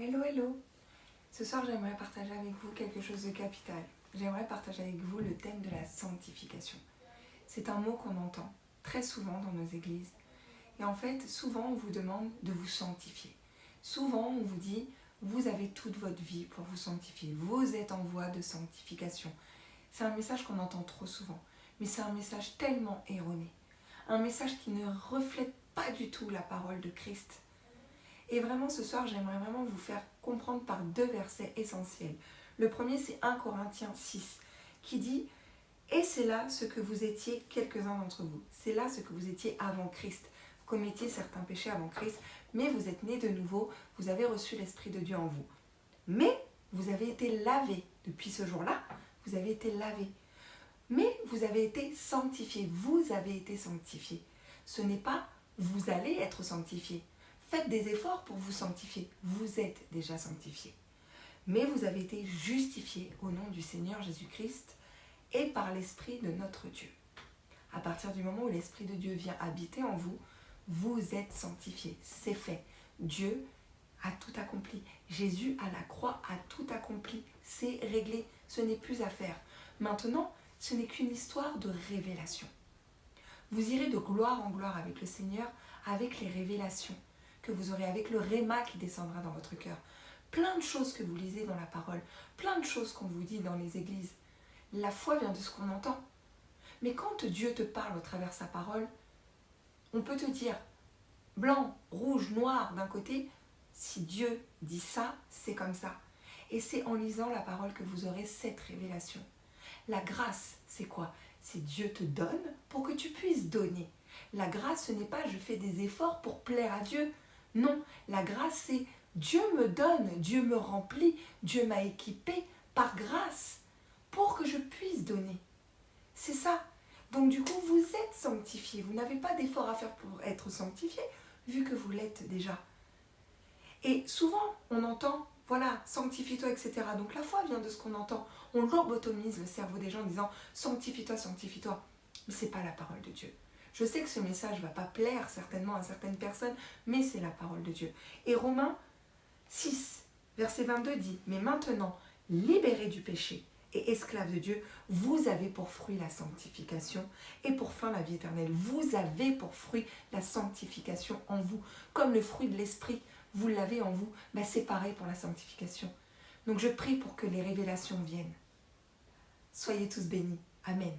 Hello, hello. Ce soir, j'aimerais partager avec vous quelque chose de capital. J'aimerais partager avec vous le thème de la sanctification. C'est un mot qu'on entend très souvent dans nos églises. Et en fait, souvent, on vous demande de vous sanctifier. Souvent, on vous dit, vous avez toute votre vie pour vous sanctifier. Vous êtes en voie de sanctification. C'est un message qu'on entend trop souvent. Mais c'est un message tellement erroné. Un message qui ne reflète pas du tout la parole de Christ. Et vraiment, ce soir, j'aimerais vraiment vous faire comprendre par deux versets essentiels. Le premier, c'est 1 Corinthiens 6, qui dit « Et c'est là ce que vous étiez, quelques-uns d'entre vous. C'est là ce que vous étiez avant Christ. Vous commettiez certains péchés avant Christ, mais vous êtes nés de nouveau, vous avez reçu l'Esprit de Dieu en vous. Mais vous avez été lavés. Depuis ce jour-là, vous avez été lavés. Mais vous avez été sanctifiés. Vous avez été sanctifiés. Ce n'est pas « vous allez être sanctifiés ». Faites des efforts pour vous sanctifier. Vous êtes déjà sanctifiés. Mais vous avez été justifiés au nom du Seigneur Jésus-Christ et par l'Esprit de notre Dieu. À partir du moment où l'Esprit de Dieu vient habiter en vous, vous êtes sanctifiés. C'est fait. Dieu a tout accompli. Jésus à la croix a tout accompli. C'est réglé. Ce n'est plus à faire. Maintenant, ce n'est qu'une histoire de révélation. Vous irez de gloire en gloire avec le Seigneur, avec les révélations que vous aurez, avec le réma qui descendra dans votre cœur. Plein de choses que vous lisez dans la parole, plein de choses qu'on vous dit dans les églises. La foi vient de ce qu'on entend. Mais quand Dieu te parle au travers de sa parole, on peut te dire blanc, rouge, noir d'un côté. Si Dieu dit ça, c'est comme ça. Et c'est en lisant la parole que vous aurez cette révélation. La grâce, c'est quoi? C'est Dieu te donne pour que tu puisses donner. La grâce, ce n'est pas je fais des efforts pour plaire à Dieu. Non, la grâce, c'est Dieu me donne, Dieu me remplit, Dieu m'a équipé par grâce pour que je puisse donner. C'est ça. Donc du coup, vous êtes sanctifiés. Vous n'avez pas d'effort à faire pour être sanctifié, vu que vous l'êtes déjà. Et souvent, on entend, voilà, sanctifie-toi, etc. Donc la foi vient de ce qu'on entend. On lobotomise le cerveau des gens en disant, sanctifie-toi, sanctifie-toi. Mais ce n'est pas la parole de Dieu. Je sais que ce message ne va pas plaire certainement à certaines personnes, mais c'est la parole de Dieu. Et Romains 6, verset 22 dit, « Mais maintenant, libérés du péché et esclaves de Dieu, vous avez pour fruit la sanctification et pour fin la vie éternelle. » Vous avez pour fruit la sanctification en vous. Comme le fruit de l'esprit, vous l'avez en vous, ben c'est pareil pour la sanctification. Donc je prie pour que les révélations viennent. Soyez tous bénis. Amen.